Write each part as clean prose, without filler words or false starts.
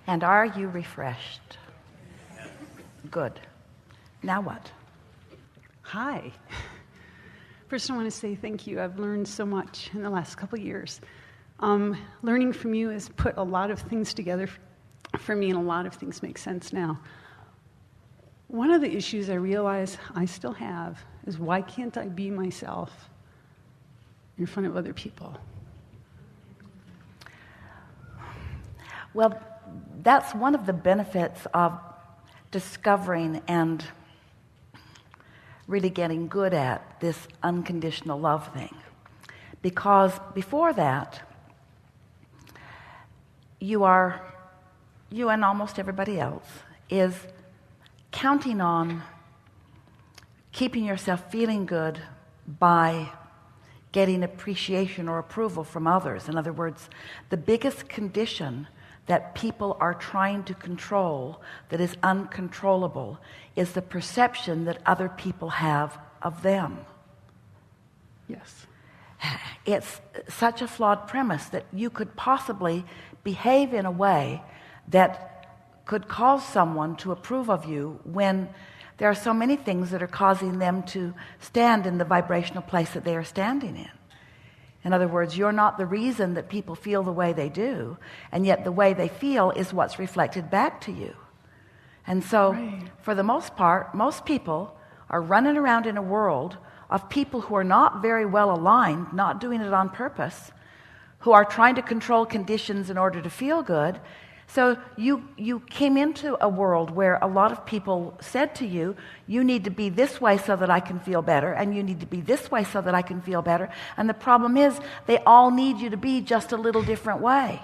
And are you refreshed? Good. Now what? Hi. First, I want to say thank you. I've learned so much in the last couple of years. Learning from you has put a lot of things together for me, and a lot of things make sense now. One of the issues I realize I still have is, why can't I be myself in front of other people? Well, that's one of the benefits of discovering and really getting good at this unconditional love thing. Because before that, you and almost everybody else is counting on keeping yourself feeling good by getting appreciation or approval from others. In other words, the biggest condition that people are trying to control that is uncontrollable is the perception that other people have of them. Yes. It's such a flawed premise that you could possibly behave in a way that could cause someone to approve of you when there are so many things that are causing them to stand in the vibrational place that they are standing in. In other words, you're not the reason that people feel the way they do, and yet the way they feel is what's reflected back to you. And so, for the most part, most people are running around in a world of people who are not very well aligned, not doing it on purpose, who are trying to control conditions in order to feel good. So you came into a world where a lot of people said to you, you need to be this way so that I can feel better, and you need to be this way so that I can feel better. And the problem is, they all need you to be just a little different way.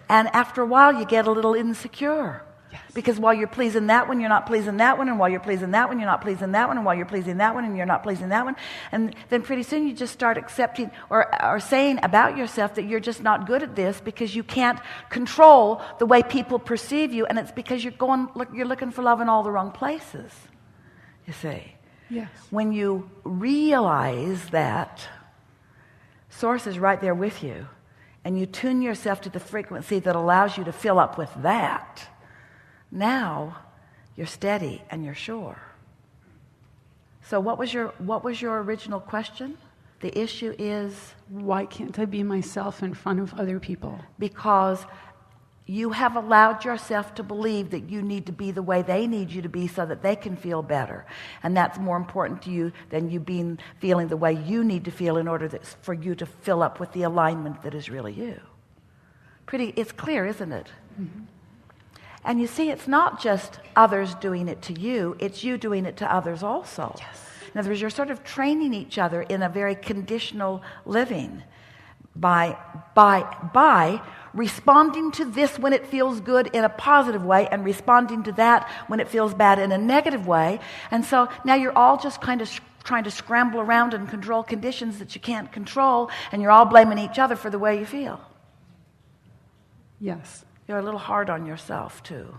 And after a while, you get a little insecure. Yes. Because while you're pleasing that one, you're not pleasing that one, and while you're pleasing that one, you're not pleasing that one, and while you're pleasing that one, and you're not pleasing that one. And then pretty soon you just start accepting or saying about yourself that you're just not good at this because you can't control the way people perceive you, and it's because you're looking for love in all the wrong places, you see. Yes. When you realize that Source is right there with you, and you tune yourself to the frequency that allows you to fill up with that, now you're steady and you're sure. So what was your original question? The issue is, why can't I be myself in front of other people? Because you have allowed yourself to believe that you need to be the way they need you to be so that they can feel better. And that's more important to you than you feeling the way you need to feel in order for you to fill up with the alignment that is really you. It's clear, isn't it? Mm-hmm. And you see, it's not just others doing it to you, it's you doing it to others also. Yes. In other words, you're sort of training each other in a very conditional living by responding to this when it feels good in a positive way and responding to that when it feels bad in a negative way. And so now you're all just kind of trying to scramble around and control conditions that you can't control, and you're all blaming each other for the way you feel. Yes. You're a little hard on yourself, too.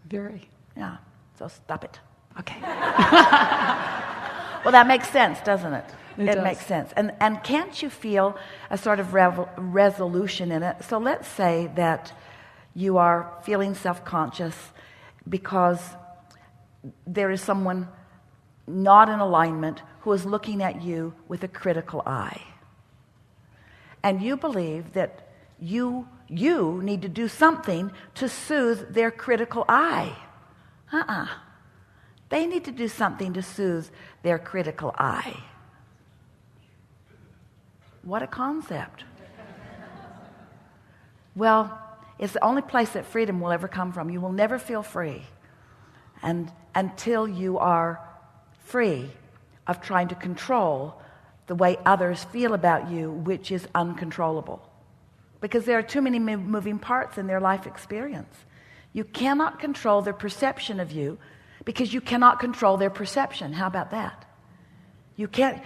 Very. Yeah, so stop it. Okay. Well, that makes sense, doesn't it? It does. Makes sense. And can't you feel a sort of resolution in it? So let's say that you are feeling self-conscious because there is someone not in alignment who is looking at you with a critical eye. And you believe that you need to do something to soothe their critical eye. They need to do something to soothe their critical eye. What a concept. Well, it's the only place that freedom will ever come from. You will never feel free until you are free of trying to control the way others feel about you, which is uncontrollable. Because there are too many moving parts in their life experience. You cannot control their perception of you because you cannot control their perception. How about that? You can't.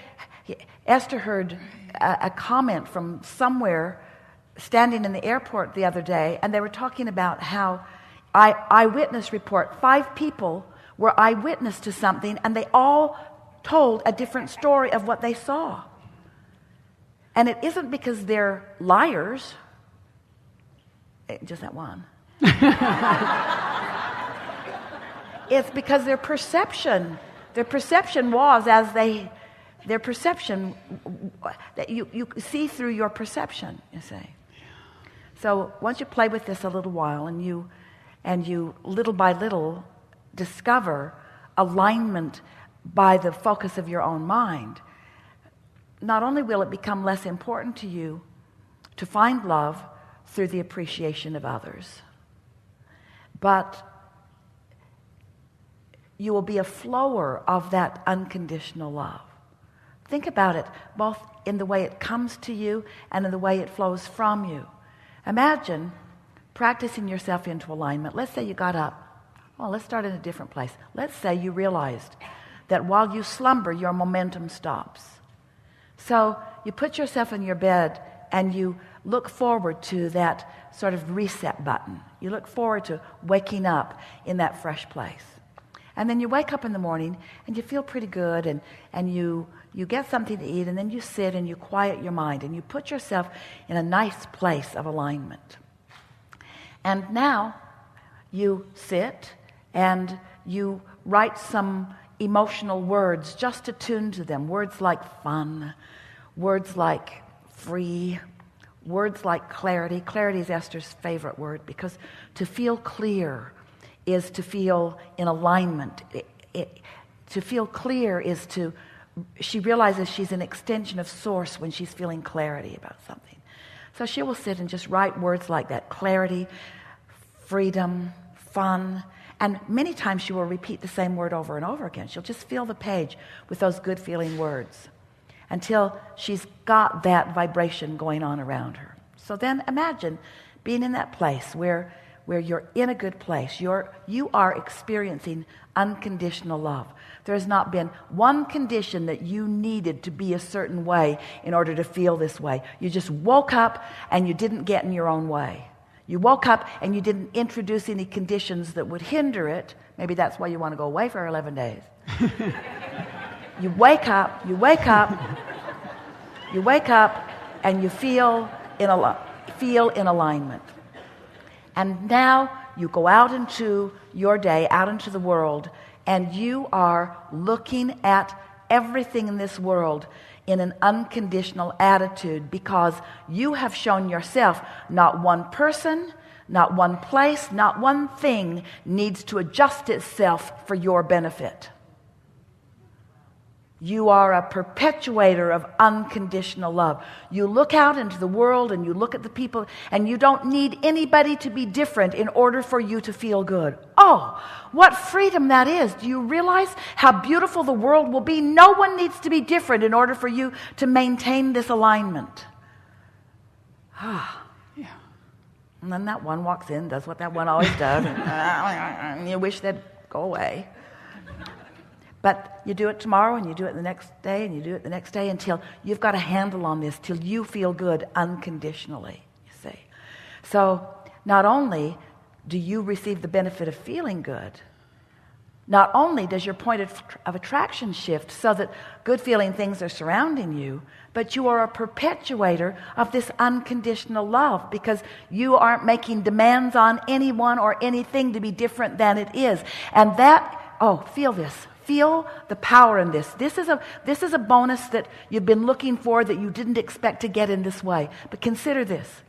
Esther heard a comment from somewhere standing in the airport the other day, and they were talking about how eyewitness report, 5 people were eyewitness to something, and they all told a different story of what they saw. And it isn't because they're liars, just that one. It's because their perception was their perception, that you see through your perception, you see. So once you play with this a little while and you little by little discover alignment by the focus of your own mind, not only will it become less important to you to find love through the appreciation of others, but you will be a flower of that unconditional love. Think about it, both in the way it comes to you and in the way it flows from you. Imagine practicing yourself into alignment. Let's say you got up. Well, let's start in a different place. Let's say you realized that while you slumber, your momentum stops. So you put yourself in your bed and you look forward to that sort of reset button. You look forward to waking up in that fresh place. And then you wake up in the morning and you feel pretty good, and you get something to eat, and then you sit and you quiet your mind and you put yourself in a nice place of alignment. And now you sit and you write some emotional words just to tune to them. Words like fun, words like free, words like clarity. Clarity is Esther's favorite word, because to feel clear is to feel in alignment. To feel clear is she realizes she's an extension of source when she's feeling clarity about something. So she will sit and just write words like that: clarity, freedom, fun. And many times she will repeat the same word over and over again. She'll just fill the page with those good feeling words until she's got that vibration going on around her. So then imagine being in that place where you're in a good place. You are experiencing unconditional love. There has not been one condition that you needed to be a certain way in order to feel this way. You just woke up and you didn't get in your own way. You woke up and you didn't introduce any conditions that would hinder it. Maybe that's why you want to go away for 11 days. You wake up, and you feel in alignment. And now you go out into your day, out into the world, and you are looking at everything in this world in an unconditional attitude, because you have shown yourself not one person, not one place, not one thing needs to adjust itself for your benefit. You are a perpetuator of unconditional love. You look out into the world and you look at the people, and you don't need anybody to be different in order for you to feel good. Oh, what freedom that is. Do you realize how beautiful the world will be? No one needs to be different in order for you to maintain this alignment. Yeah. And then that one walks in, does what that one always does, and you wish they'd go away. But you do it tomorrow, and you do it the next day, and you do it the next day, until you've got a handle on this, till you feel good unconditionally, you see. So not only do you receive the benefit of feeling good, not only does your point of attraction shift so that good feeling things are surrounding you, but you are a perpetuator of this unconditional love, because you aren't making demands on anyone or anything to be different than it is. And that, feel this. Feel the power in this. This is a bonus that you've been looking for, that you didn't expect to get in this way. But consider this.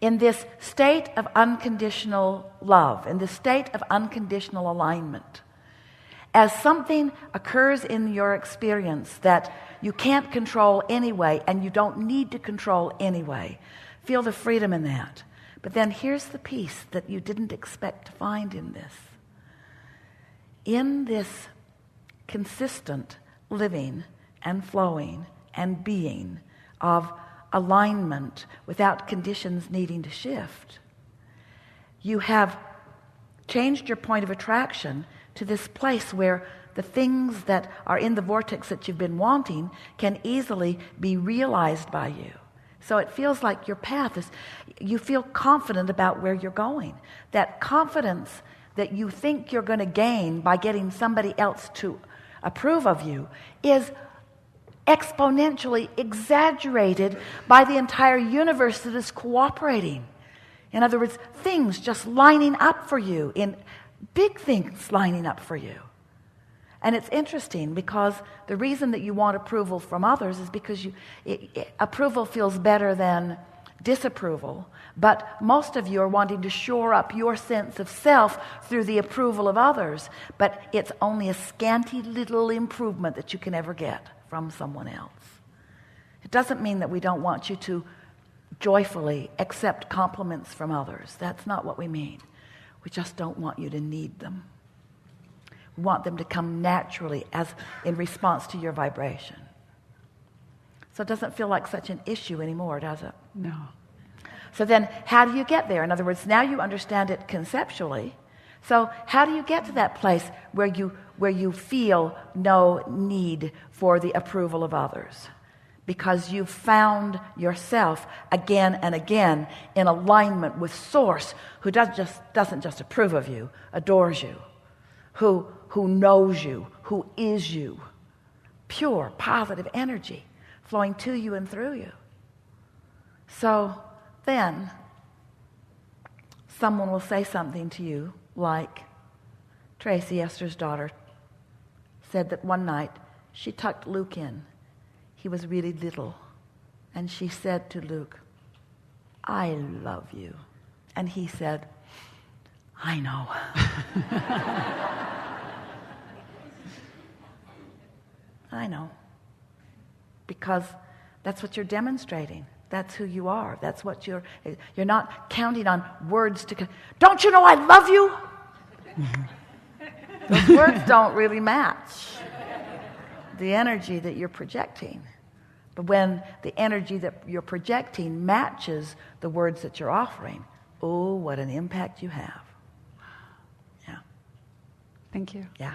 In this state of unconditional love, in this state of unconditional alignment, as something occurs in your experience that you can't control anyway, and you don't need to control anyway, feel the freedom in that. But then here's the peace that you didn't expect to find in this. In this consistent living and flowing and being of alignment without conditions needing to shift, you have changed your point of attraction to this place where the things that are in the vortex that you've been wanting can easily be realized by you. So it feels like your path is, you feel confident about where you're going. That confidence that you think you're going to gain by getting somebody else to approve of you is exponentially exaggerated by the entire universe that is cooperating. In other words, things just lining up for you, in big things lining up for you. And it's interesting because the reason that you want approval from others is because approval feels better than disapproval. But most of you are wanting to shore up your sense of self through the approval of others. But it's only a scanty little improvement that you can ever get from someone else. It doesn't mean that we don't want you to joyfully accept compliments from others. That's not what we mean. We just don't want you to need them. We want them to come naturally as in response to your vibration. So it doesn't feel like such an issue anymore, does it? No. So then how do you get there? In other words, now you understand it conceptually. So how do you get to that place where you feel no need for the approval of others? Because you've found yourself again and again in alignment with Source, who doesn't just approve of you, adores you, who knows you, who is you. Pure, positive energy flowing to you and through you. So then someone will say something to you like Tracy, Esther's daughter, said that one night she tucked Luke in. He was really little. And she said to Luke, "I love you." And he said, "I know." I know. Because that's what you're demonstrating. That's who you are. That's what you're not counting on words to... Don't you know I love you? Those words don't really match the energy that you're projecting. But when the energy that you're projecting matches the words that you're offering, oh, what an impact you have. Yeah. Thank you. Yeah.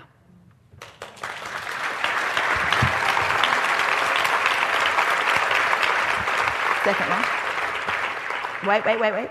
Second one. Wait.